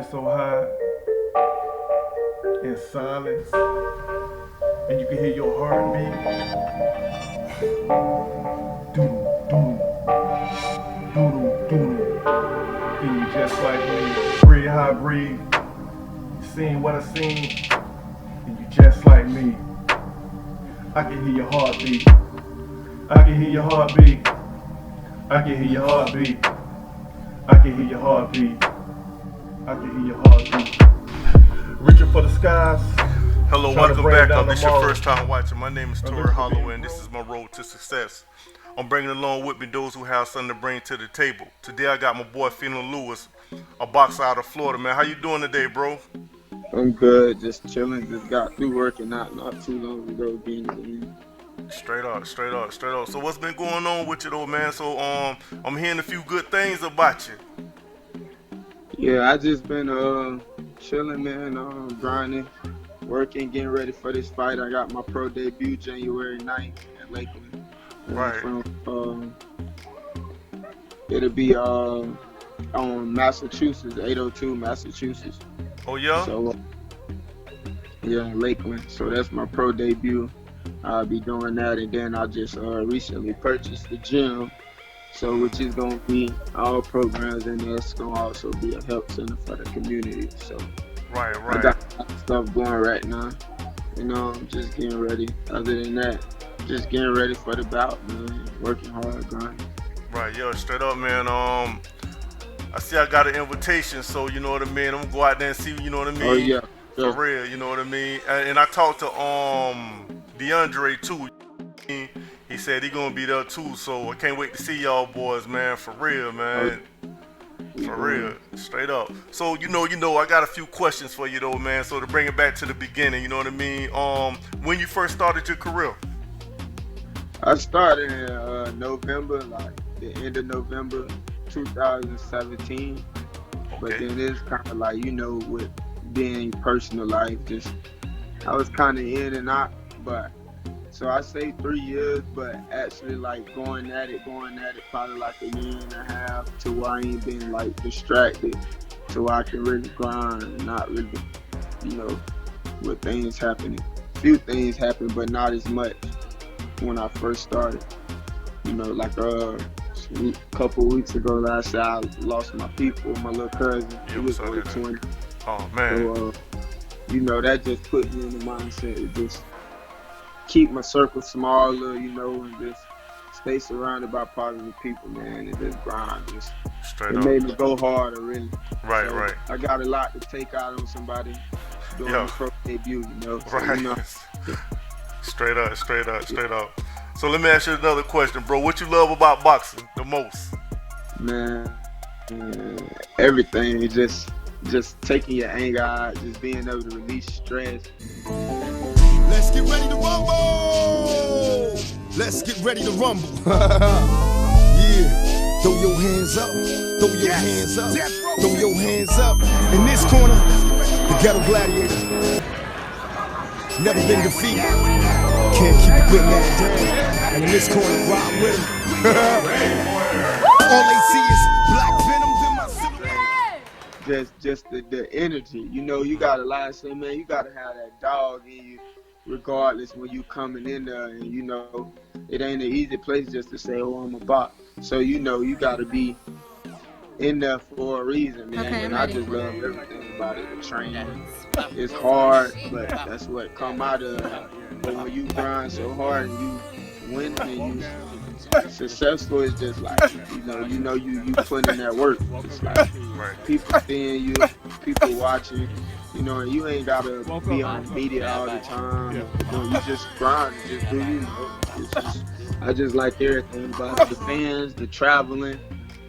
head so high in silence, and you can hear your heartbeat. Doodle, doodle, doodle, doodle. And you just like me. Breathe how I breathe. You seen what I seen, and you just like me. I can hear your heartbeat. I can hear your heartbeat. I can hear your heartbeat. I can hear your heartbeat. I can hear your heartbeat. Reaching for the skies. Hello, welcome back. If this your first time watching, my name is Torrey, Holloway, and this is my road to success. I'm bringing along with me those who have something to bring to the table. Today I got my boy Fino, a boxer out of Florida. Man, how you doing today, bro? I'm good, just chilling. Just got through working out not too long ago. Being in the Straight up. So what's been going on with you though, man? So I'm hearing a few good things about you. Yeah, I just been chilling, man. Grinding, working, getting ready for this fight. I got my pro debut January 9th at Lakeland. Right. It'll be on Massachusetts, 802 Massachusetts. Oh yeah. So yeah, in Lakeland. So that's my pro debut. I'll be doing that, and then I just recently purchased the gym, so which is gonna be all programs, and it's gonna also be a help center for the community. So right. I got a lot of stuff going right now. I'm just getting ready. Other than that, just getting ready for the bout, man. Working hard, grinding. Right, yeah, straight up, man. I see I got an invitation, so you know what I mean. I'm gonna go out there and see, you know what I mean. Oh yeah, for real, you know what I mean. And I talked to DeAndre too. He said he gonna be there too, so I can't wait to see y'all boys, man. For real, man. For real, straight up. So you know, I got a few questions for you though, man. So to bring it back to the beginning, you know what I mean. When you first started your career? I started in November, like the end of November 2017. But then it's kind of like, with being personal life, just I was kind of in and out. But so I say 3 years, but actually like going at it probably like a year and a half to where I ain't been like distracted, to where I can really grind and not really, with things happening. Few things happen, but not as much when I first started. Like a couple weeks ago, last year, I lost my people, my little cousin. He was only 20. Oh man. So that just put me in the mindset to just keep my circle smaller, and just stay surrounded by positive people, man, and just grind. It made me go harder, really. Right. I got a lot to take out on somebody doing the pro debut, Right. Straight up. So let me ask you another question, bro. What you love about boxing the most? Man, everything. Just taking your anger out, just being able to release stress. Let's get ready to rumble! Let's get ready to rumble. Yeah. Throw your hands up. Throw your hands up. Throw your hands up. In this corner, the ghetto gladiator. Never been defeated. Can't keep a good man down. And in this corner, ride with him. All they see is black venoms in my silhouette. Just the energy. You gotta lie, say, man, you gotta have that dog in you, regardless when you coming in there, and it ain't an easy place just to say, oh, I'm a box. So you gotta be in there for a reason, man. Okay, and I just love everything about it. The training, it's hard, but that's what come out of it. But when you grind so hard and you win and you successful, it's just like you put in that work. It's like people seeing you, people watching. And you ain't gotta be on media all the time. You just grind and just do you. I just like everything about the fans, the traveling.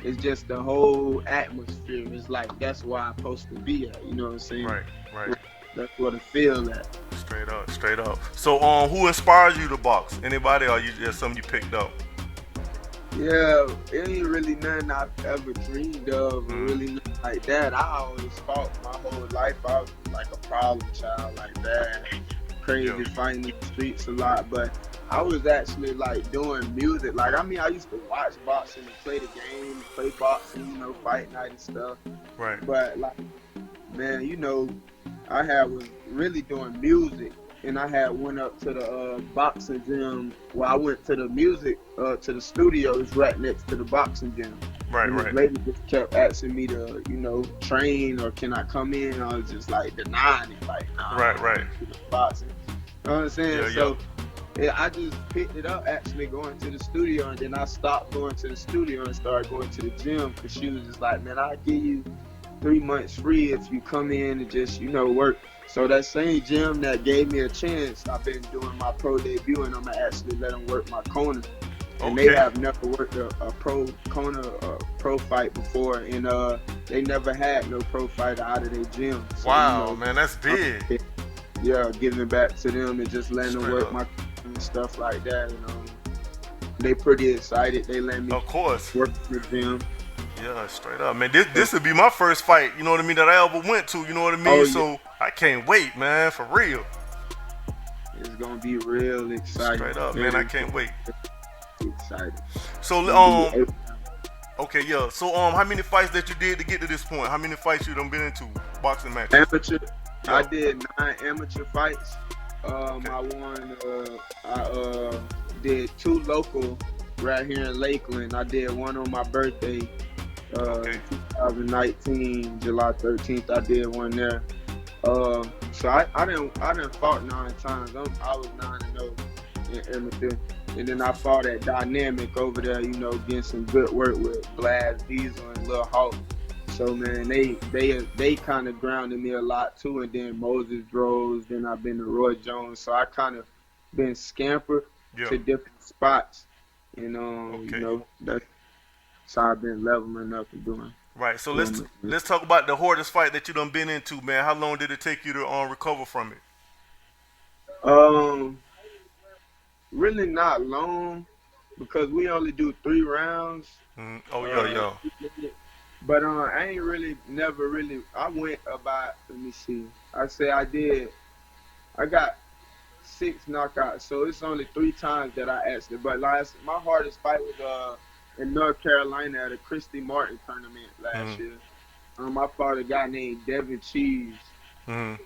It's just the whole atmosphere. It's like that's where I'm supposed to be at. You know what I'm saying? Right. That's what I feel at. Straight up. So who inspires you to box? Anybody, or you just something you picked up? Yeah, it ain't really nothing I've ever dreamed of, or really nothing like that. I always fought my whole life. I was like a problem child like that. Crazy, fighting in the streets a lot. But I was actually like doing music. Like, I used to watch boxing and play the game, play boxing, fight night and stuff. Right. But like man, I was really doing music, and I had went up to the boxing gym. Well, I went to the music to the studios right next to the boxing gym. Right, And this right. lady just kept asking me to, train or can I come in? I was just like denying it, like, nah, I Right, don't right. want to do boxing. You know what I'm saying? Yeah, yeah. So yeah, I just picked it up actually going to the studio, and then I stopped going to the studio and started going to the gym because she was just like, man, I'll give you 3 months free if you come in and just, work. So that same gym that gave me a chance, I've been doing my pro debut, and I'm gonna actually let them work my corner. And they Okay. have never worked a pro corner, pro fight before, and they never had no pro fighter out of their gym. So Wow, man, that's I'm, big. yeah, giving back to them and just letting them Straight work up. my and stuff like that. They pretty excited. They let me Of course. work in the gym. Yeah, straight up, man. This would be my first fight, you know what I mean, that I ever went to, you know what I mean? Oh, yeah. So I can't wait, man, for real. It's gonna be real exciting. Straight up, man, I can't wait. Excited. So okay, yeah. So how many fights that you did to get to this point? How many fights you done been into boxing matches? Amateur. Yeah. I did 9 amateur fights. Okay. I won. I did 2 local right here in Lakeland. I did one on my birthday, Okay. 2019, July 13th. I did one there. So I didn't fought 9 times. I was 9-0 in amateur. And then I fought at Dynamic over there, getting some good work with Blast, Diesel, and Lil Hawk. So man, they kind of grounded me a lot too. And then Moses Rose, then I've been to Roy Jones. So I kind of been scampered to different spots. And that's how I've been leveling up and doing. Right. So let's talk about the hardest fight that you done been into, man. How long did it take you to recover from it? Really not long, because we only do 3 rounds. Oh yeah. But I ain't never really. I went about. Let me see. I got 6 knockouts, so it's only 3 times that I actually. But my hardest fight was in North Carolina at a Christy Martin tournament last year. I fought a guy named Devin Cheese. And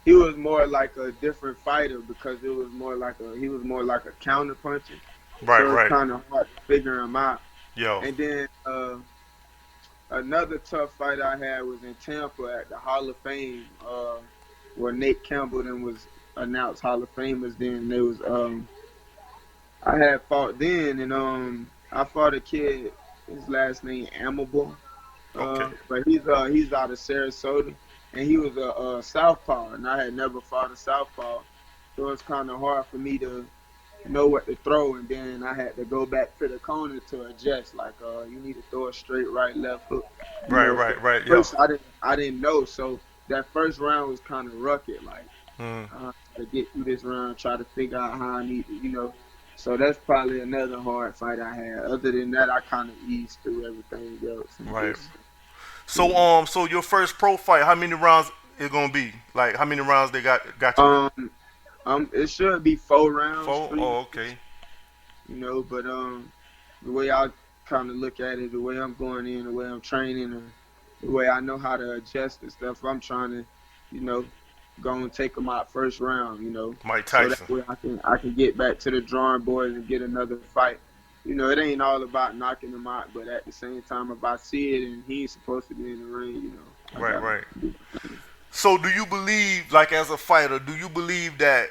he was more like a different fighter because he was more like a counter puncher. Right, so right. It's kind of hard to figure him out. Yo. And then another tough fight I had was in Tampa at the Hall of Fame, where Nate Campbell then was announced Hall of Famers. Then there was I had fought then, and I fought a kid. His last name Amable. Okay. But he's out of Sarasota, and he was a southpaw, and I had never fought a southpaw, so it's kind of hard for me to know what to throw, and then I had to go back to the corner to adjust. Like, you need to throw a straight right, left hook. Right. First, I didn't know, so that first round was kind of rugged. Like, to get through this round, try to figure out how I need to, So that's probably another hard fight I had. Other than that, I kind of eased through everything else. Right. So so your first pro fight, how many rounds it gonna be? Like, how many rounds they got you? It should be 4 rounds. 4? 3, Oh, okay. But the way I kind of look at it, the way I'm going in, the way I'm training, and the way I know how to adjust and stuff, I'm trying to, go and take them out first round, Mike Tyson. So that way I can get back to the drawing board and get another fight. It ain't all about knocking him out, but at the same time, if I see it and he ain't supposed to be in the ring, Right. So do you believe, like, as a fighter, do you believe that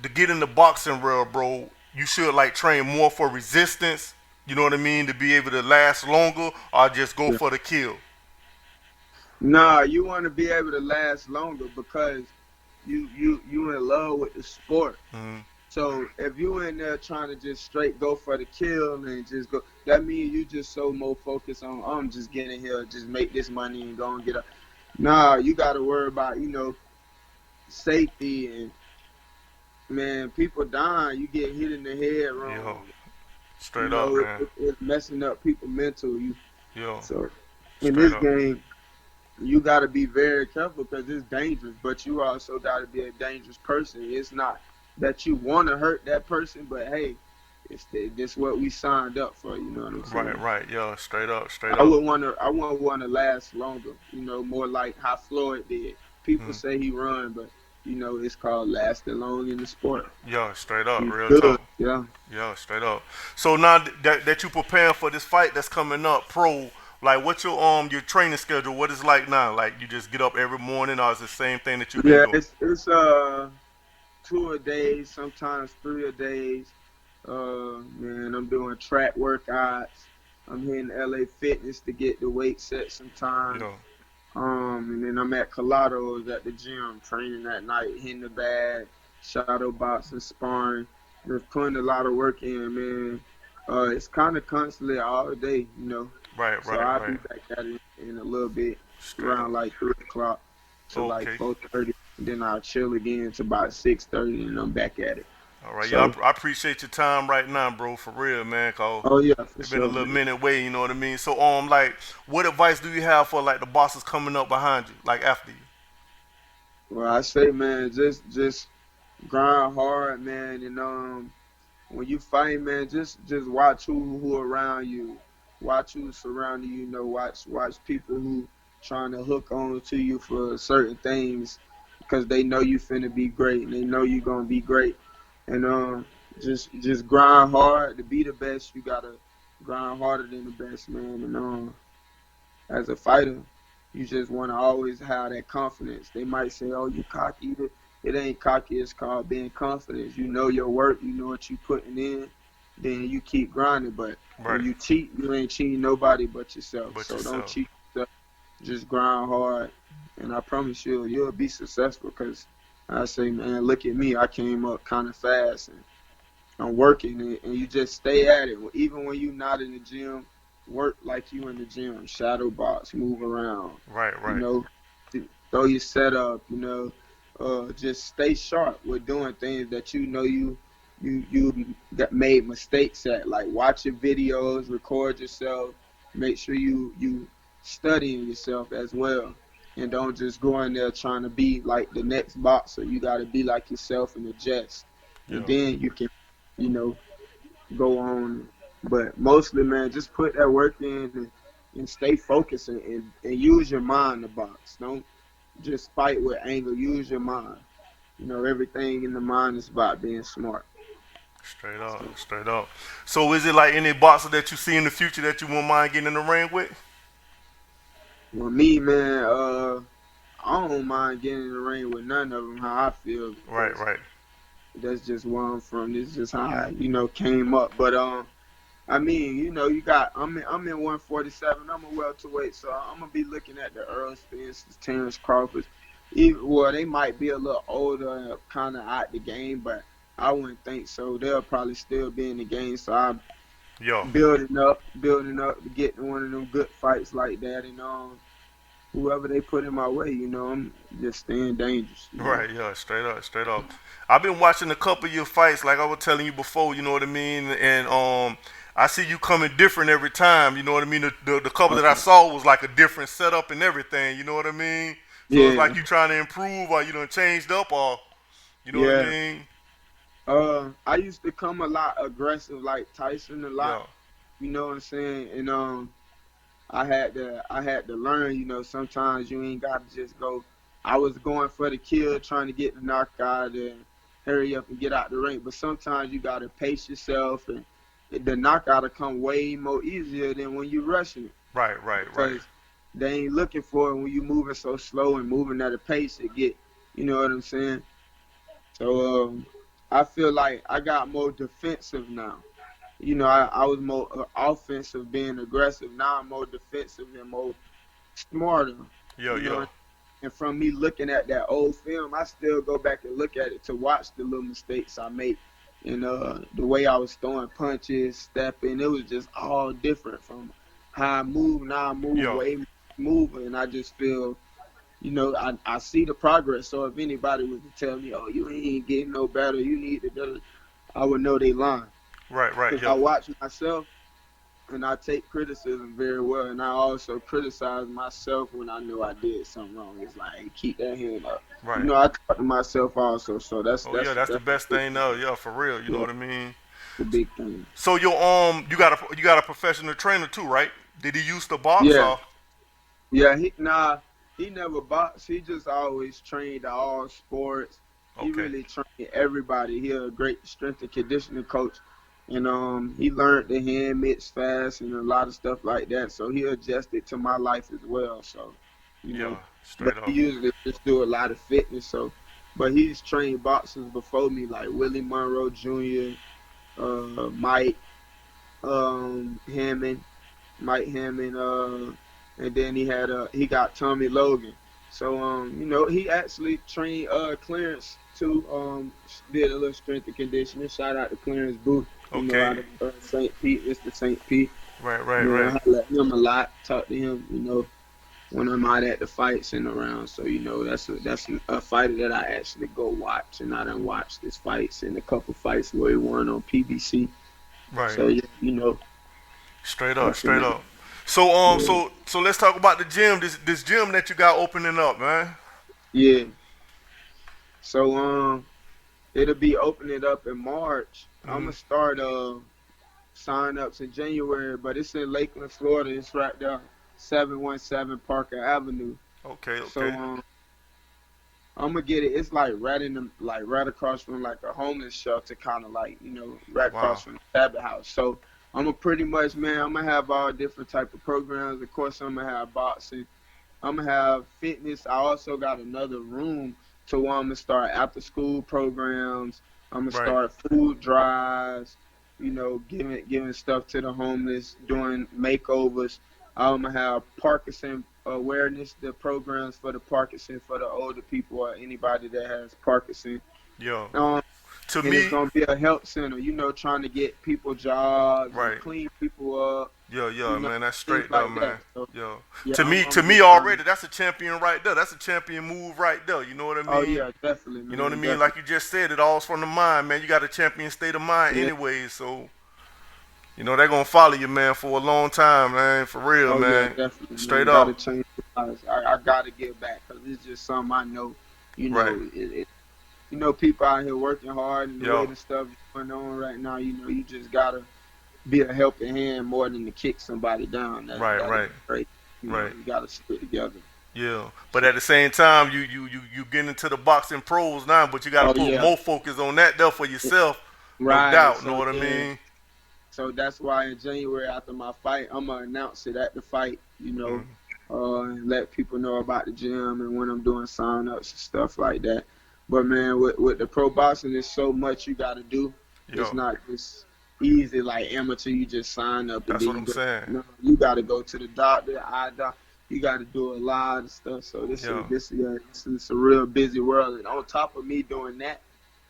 to get in the boxing world, bro, you should like train more for resistance? You know what I mean? To be able to last longer, or just go for the kill? Nah, you want to be able to last longer because you in love with the sport. So if you in there trying to just straight go for the kill and just go, that means you just so more focused on, I'm just getting here, just make this money and go and get up. Nah, you got to worry about, safety, and man, people dying. You get hit in the head wrong. Yo, straight up, man. It's messing up people mental. So in straight this up. game, you got to be very careful because it's dangerous, but you also got to be a dangerous person. It's not that you want to hurt that person, but hey, this what we signed up for. You know what I'm Right, saying? right, yeah, straight up, straight I up. would want to. I wouldn't want to last longer. You know, more like how Floyd did. People Hmm. say he run, but it's called lasting long in the sport. Yeah, straight up, He's real good. talk. Yeah. Yeah, straight up. So now that you preparing for this fight that's coming up, pro, like what's your training schedule? What is it like now? Like you just get up every morning, or is it the same thing that you've been Yeah. doing? It's 2 a days, sometimes 3 a days. Man, I'm doing track workouts. I'm hitting LA Fitness to get the weight set sometimes. Yeah, And then I'm at Colado's at the gym training at night, hitting the bag, shadow boxing, sparring. Just putting a lot of work in, man. It's kind of constantly all day. right, So right, I'll be right. back at it in a little bit, Straight around up. like 3 o'clock to like Okay. 4:30. Then I'll chill again to about 6:30, and I'm back at it. All right. Yeah, So, I appreciate your time right now, bro. For real, man. Cause oh yeah, for it's been a sure, little man. minute way. You know what I mean. So like, what advice do you have for like the bosses coming up behind you, like after you? Well, I say, man, just grind hard, man, and when you fight, man, just watch who around you, watch who's surrounding you. Watch people who trying to hook on to you for certain things because they know you finna be great and they know you gonna be great. And just grind hard to be the best. You gotta grind harder than the best, man. And as a fighter, you just want to always have that confidence. They might say, "Oh, you cocky." It ain't cocky. It's called being confident. You know your work. You know what you putting in. Then you keep grinding. But when Right. you cheat, you ain't cheating nobody but yourself. But So don't yourself. cheat yourself. Just grind hard, and I promise you'll be successful. Cause I say, man, look at me. I came up kind of fast, and I'm working and you just stay at it. Even when you're not in the gym, work like you in the gym. Shadow box, move around. Right. You Right. know, throw your setup. Just stay sharp with doing things that you that made mistakes at. Like watching videos, record yourself. Make sure you studying yourself as well. And don't just go in there trying to be like the next boxer. You got to be like yourself and adjust. And Yeah. then you can you know, go on. But mostly, man, just put that work in and stay focused and use your mind to box. Don't just fight with anger. Use your mind. Everything in the mind is about being smart. Straight up. So, Straight up. So is it like any boxer that you see in the future that you won't mind getting in the ring with? with me, man, I don't mind getting in the ring with none of them. How I feel Right. because Right. that's just where I'm from. This is just how I came up. But I mean, I'm in 147. I'm a welterweight, so I'm gonna be looking at the Earl Spence's, Terrence Crawford's. Well, they might be a little older, kind of out the game, but I wouldn't think so. They'll probably still be in the game. So I'm Yo. building up to get to one of them good fights like that, and whoever they put in my way, I'm just staying dangerous. Right, yeah, straight up, straight up. I've been watching a couple of your fights, like I was telling you before, you know what I mean? And I see you coming different every time, you know what I mean? The couple that I Okay. saw was like a different setup and everything, you know what I mean? So it's like Yeah, you trying to improve or you done changed up or you know what I yeah. mean? I used to come a lot aggressive, like Tyson, a lot. Yeah, You know what I'm saying? And I had to learn. Sometimes you ain't got to just go. I was going for the kill, trying to get the knockout and hurry up and get out the ring. But sometimes you got to pace yourself, and the knockout will come way more easier than when you rushing it right, right, right. because they ain't looking for it when you moving so slow and moving at a pace. It get, you know what I'm saying? So I feel like I got more defensive now. I was more offensive, being aggressive. Now I'm more defensive and more smarter. Yeah, You know, yeah. and from me looking at that old film, I still go back and look at it to watch the little mistakes I make. And the way I was throwing punches, stepping, it was just all different from how I move. Now I move Yeah. way smoother, and I just feel, I see the progress. So if anybody was to tell me, "Oh, you ain't getting no better, you need to," I would know they lying Right, right, because I yeah. watch myself and I take criticism very well, and I also criticize myself when I know I did something wrong. It's like, hey, keep that hand up. Right. I talk to myself also, so that's Oh yeah, that's the that's best thing though, yeah, for real, you know yeah, what I mean? the big thing. So you got a professional trainer too, right? Did he used to box Yeah, or? yeah. He never boxed. He just always trained all sports. He Okay. really trained everybody. He a great strength and conditioning coach, and he learned the hand mix fast and a lot of stuff like that. So he adjusted to my life as well. So, you Yeah, know, but straight he up. usually just do a lot of fitness. So, but he's trained boxers before me, like Willie Monroe Jr., Mike Hammond, Mike Hammond, and then he got Tommy Logan. So he actually trained Clarence too. Did a little strength and conditioning. Shout out to Clarence Booth. Okay. Out of St. Pete, Mr. St. Pete. Right, right, right. I let him a lot. Talk to him. When I'm out at the fights and around. So that's a fighter that I actually go watch, and I done watched his fights and a couple fights where he won on PBC. Right. So yeah. Straight up, That's straight enough. up. So Yeah. so let's talk about the gym. This gym that you got opening up, man. Yeah. So it'll be opening up in March. I'm Hmm. gonna start sign ups in January, but it's in Lakeland, Florida. It's right there, 717 Parker Avenue. Okay, So okay. I'm gonna get it. It's like right across from like a homeless shelter, kind of like right Wow. across from the Sabbath house. So I'm gonna pretty much, man. I'm gonna have all different type of programs. Of course, I'm gonna have boxing. I'm gonna have fitness. I also got another room to where I'm gonna start after school programs. I'm gonna Right. start food drives. Giving stuff to the homeless, doing makeovers. I'm gonna have Parkinson awareness, the programs for the Parkinson for the older people or anybody that has Parkinson. Yeah. Um, To and it's me, gonna be a health center. Trying to get people jobs and right. clean people up. Yeah, yeah, man. That's Things straight up, like man. that. So Yeah. yeah, To I'm me just trying. already, that's a champion right there. That's a champion move right there. You know what I Oh mean? yeah, definitely, You know what I man, mean? definitely. Like you just said, it all's from the mind, man. You got a champion state of mind Yeah. anyway, so they're gonna follow you, man, for a long time, man. For real, Oh yeah, man. definitely, Straight man. Gotta up. change lives. I gotta get back because it's just something I know. Right. People out here working hard and the way Yo. the stuff is going on right now. You just gotta be a helping hand more than to kick somebody down. Right, That'd be right, great. right. You gotta stick together. Yeah. But at the same time, you get into the boxing pros now, but you gotta Oh put yeah, more focus on that though for yourself. No right. doubt. Know So what I yeah. mean? So that's why in January after my fight, I'm gonna announce it at the fight, Mm. and let people know about the gym and when I'm doing sign-ups and stuff like that. But man, with the pro boxing, there's so much you gotta do. It's Yo. not just easy like amateur. You just sign up and That's then what you I'm go. saying. No, you gotta go to the doctor, eye doctor. You gotta do a lot of stuff. So Yo. this is a real busy world. And on top of me doing that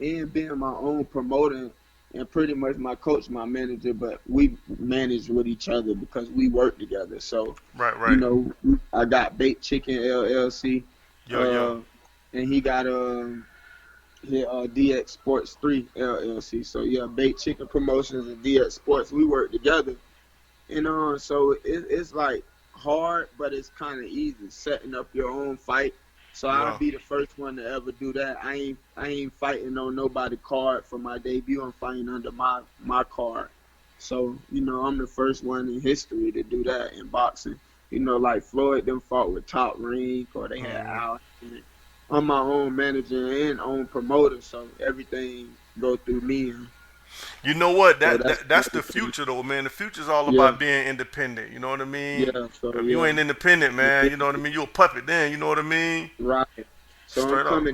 and being my own promoter and pretty much my coach, my manager, but we manage with each other because we work together. So, Right, right. I got Baked Chicken LLC, Yo, yo. uh, and he got DX Sports 3 LLC. So yeah, Baked Chicken Promotions and DX Sports, we work together. So it's like hard, but it's kind of easy setting up your own fight. So I'll Wow. be the first one to ever do that. I ain't fighting on nobody card for my debut. I'm fighting under my card. So I'm the first one in history to do that in boxing. Like Floyd them fought with Top Rank or they had Hmm. Al. I'm my own manager and own promoter, so everything go through me. You know what? So That's the future though, man. The future's all yeah, about being independent. You know what I mean? yeah. So If you yeah. ain't independent, man, you know what I mean. You a puppet then. You know what I mean? Right. So Straight up.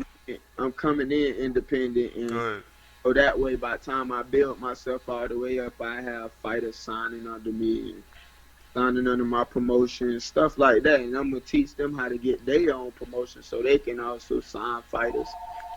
I'm coming in independent, and Good. so that way by the time I build myself all the way up, I have fighters signing under me and signing under my promotion, stuff like that. And I'm gonna teach them how to get their own promotion so they can also sign fighters.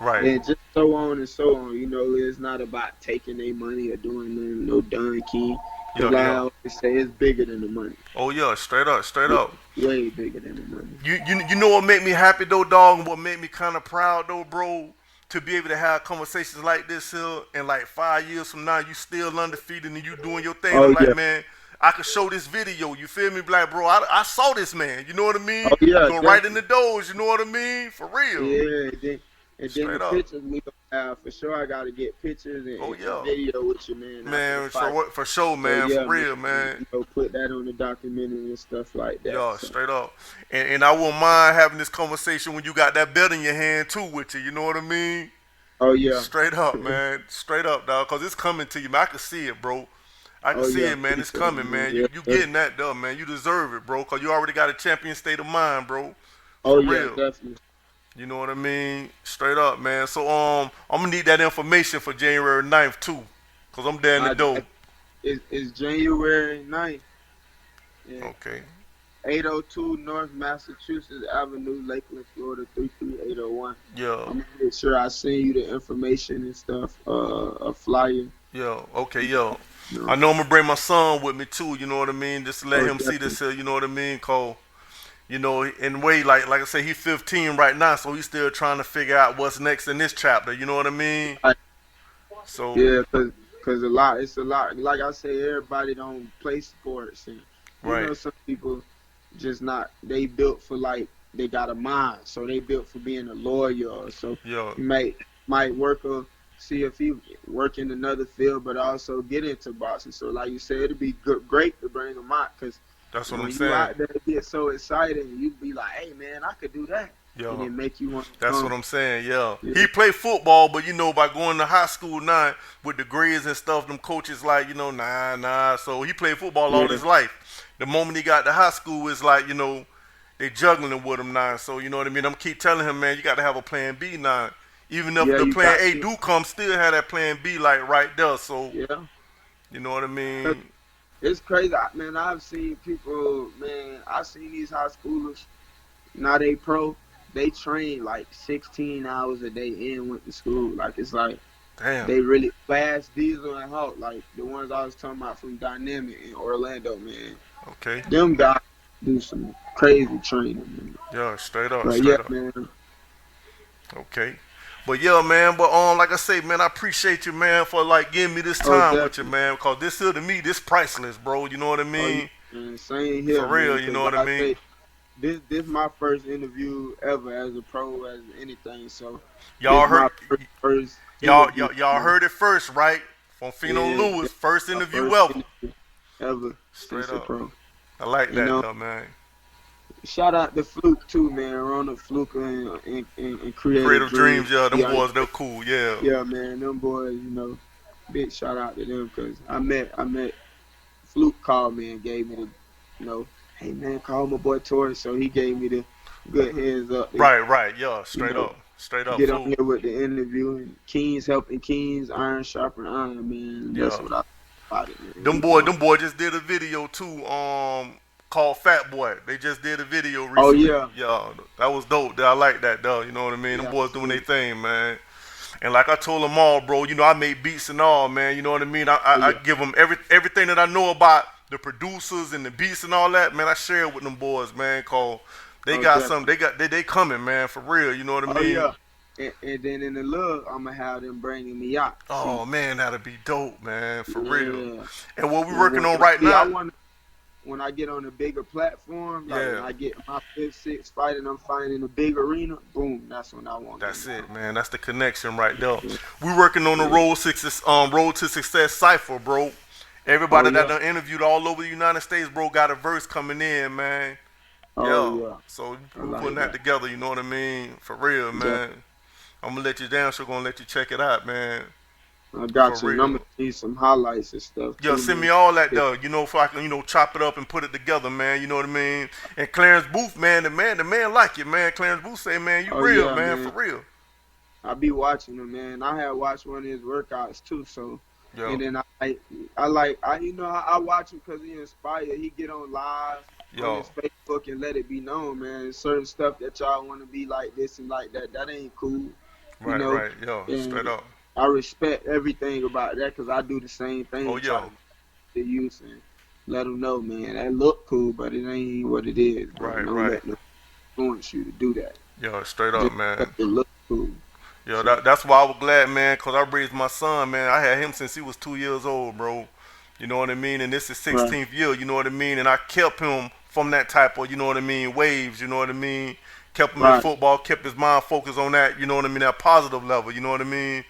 Right. And just so on and so on. It's not about taking their money or doing nothing, no done key. Yo, Because like I yo. always say, it's bigger than the money. Oh yeah. Straight up. Straight It's up. way bigger than the money. You know what made me happy though, dog, and what made me kind of proud though, bro, to be able to have conversations like this here, and like 5 years from now, you still undefeated and you doing your thing. I'm Oh like, yeah. man, I could show this video. You feel me? Like, bro, I saw this man. You know what I mean? Oh yeah, Go right in definitely. the doors. You know what I mean? For real. Yeah, and then the Straight up. pictures For sure, I gotta get pictures Oh and yeah, video with you, man. After the man, fight. for sure, So man, yeah, for man, real, man. put that on the documentary and stuff like that. Yeah, So. straight up. And I won't mind having this conversation when you got that belt in your hand too with you. You know what I mean? Oh yeah. Straight up, man. Straight up, dog. Cause it's coming to you, man. I can see it, bro. I can Oh see yeah. it, man. It's Appreciate it, coming, man. man. Yeah, You sir. getting that, though, man. You deserve it, bro. Cause you already got a champion state of mind, bro. Oh For yeah, real. definitely. You know what I mean? Straight up, man. So I'm gonna need that information for January 9th too. Cause I'm there in the door. It's January 9th. Yeah. Okay. 802 North Massachusetts Avenue, Lakeland, Florida 33801. Yeah. I'm gonna make sure I send you the information and stuff, a flyer. Yeah. Okay, yo. You know. I know I'm gonna bring my son with me too, you know what I mean? Just to let Oh, him see definitely. this here, you know what I mean? Cause, you know, in a way, like I say, he's 15 right now, so he's still trying to figure out what's next in this chapter, you know what I mean? So Yeah, cause it's a lot. Like I say, everybody don't play sports, and you right. know some people just not. They built for like they got a mind, so they built for being a lawyer. Or so Yeah. you might see if he work in another field, but also get into boxing. So like you said, it'd be great to bring him out, cause That's what when I'm you saying. out there get so excited, you be like, hey man, I could do that. Yeah. And it make you want to That's come. what I'm saying, yeah. Yeah. He played football, but you know, by going to high school now with the grades and stuff, them coaches like, you know, nah. So he played football all Yeah. his life. The moment he got to high school, it's like, you know, they juggling with him now. So you know what I mean? I'm keep telling him, man, you got to have a plan B now. Even if Yeah, the you plan got A to. do come, still have that plan B like right there. So Yeah. you know what I mean? It's crazy, man. I've seen people, man. I've seen these high schoolers. Now they pro. They train like 16 hours a day and went to school. Like it's like Damn. they really Flash, Diesel, and Hulk. Like the ones I was talking about from Dynamic in Orlando, man. Okay. Them guys do some crazy training, man. Yeah, straight up, But straight yeah, up. man. Okay. But yeah, man, but like I say, man, I appreciate you, man, for like giving me this time with you, Definitely. man, because this here to me, this priceless, bro. You know what I mean? And same here, For real, man, you know 'cause what I mean? say, this my first interview ever as a pro, as anything. So Y'all this my heard, first y'all interview, y'all man. heard it first, right? From Fino Yeah, Lewis, first my interview first ever. interview ever Straight since a up. pro. I like You that, know, though, man. shout out to Fluke too, man. Ronald Fluke and Creative Creative Dreams, Dreams. yeah, them Yeah, boys, they're cool, yeah. yeah, man. Them boys, you know, big shout out to them because I met Fluke called me and gave me the, you know, hey man, call my boy Torrey. So he gave me the good heads up. Right, yeah, straight know, up, straight up, Get on fool. here with the interview and Kings helping Kings, iron sharpen iron, man. That's Yeah. what I about it, man. Them boys just did a video too, called Fat Boy. They just did a video recently. Oh yeah. Yeah, that was dope. I like that though, you know what I mean? Them Yeah, boys doing their thing, man. And like I told them all, bro, you know, I make beats and all, man, you know what I mean? I give them everything that I know about the producers and the beats and all that, man, I share it with them boys, man, cause they got definitely. something, they coming, man, for real, you know what I Oh mean? yeah. And then in the look, I'm gonna have them bringing me out. Oh man, that'd be dope, man, for real. Yeah. And what we And working when- on right see, I now, want when I get on a bigger platform, like Yeah. when I get my 5th, 6th fight and I'm fighting in a big arena, boom, that's when I want. that's them. it, man. That's the connection right there. We working on the Road to Success cipher, bro. Everybody Oh, that yeah. done interviewed all over the United States, bro, got a verse coming in, man. Oh yeah. So I we like putting that that. together. You know what I mean? For real, man. I'm gonna let you down. So gonna let you check it out, man. I got For you. real. And I'm gonna see some highlights and stuff. Yo, too, send man. me all that though. You know, if I can, you know, chop it up and put it together, man. You know what I mean? And Clarence Booth, man, the man like it, man. Clarence Booth say, man, you Oh, real, yeah, man, man. for real. I be watching him, man. I had watched one of his workouts too, so. Yo, And then I watch him because he inspired. He get on live on yo, his Facebook and let it be known, man. Certain stuff that y'all want to be like this and like that, that ain't cool. right, know, right, yo, and straight up. I respect everything about that because I do the same thing. Oh, try yo, to use and let them know, man, that look cool, but it ain't what it is. Bro. Right, Don't right. let them influence you to do that. yo, straight up, Just man. because it look cool. Yo, that's why I was glad, man, because I raised my son, man. I had him since he was 2 years old, bro. You know what I mean? And this is 16th year, you know what I mean? And I kept him from that type of, you know what I mean, waves, you know what I mean? kept him in football, kept his mind focused on that, you know what I mean, that positive level, you know what I mean?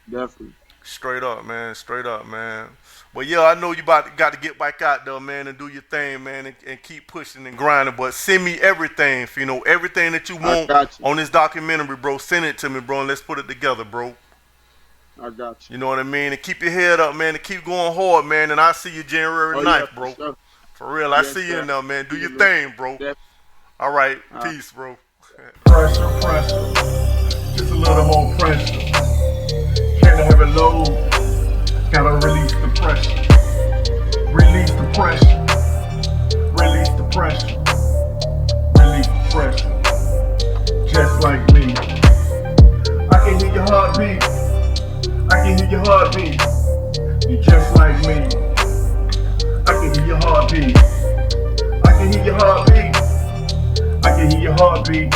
Definitely. Straight up, man. Straight up, man. But yeah, I know you got to get back out there, man, and do your thing, man, and keep pushing and grinding. But send me everything, you know, everything that you want on this documentary, bro. Send it to me, bro, and let's put it together, bro. I got you. You know what I mean? And keep your head up, man, and keep going hard, man. And I'll see you January 9th, bro. Sure. For real, I see you in there, man. Do your thing, bro. Definitely. All right. Peace, bro. Pressure, pressure. Just a little more pressure. Can't have it low. Gotta release the pressure. Release the pressure. Release the pressure. Release the pressure. Just like me. I can hear your heartbeat. I can hear your heartbeat. You're just like me. I can hear your heartbeat. I can hear your heartbeat. I can hear your heartbeat.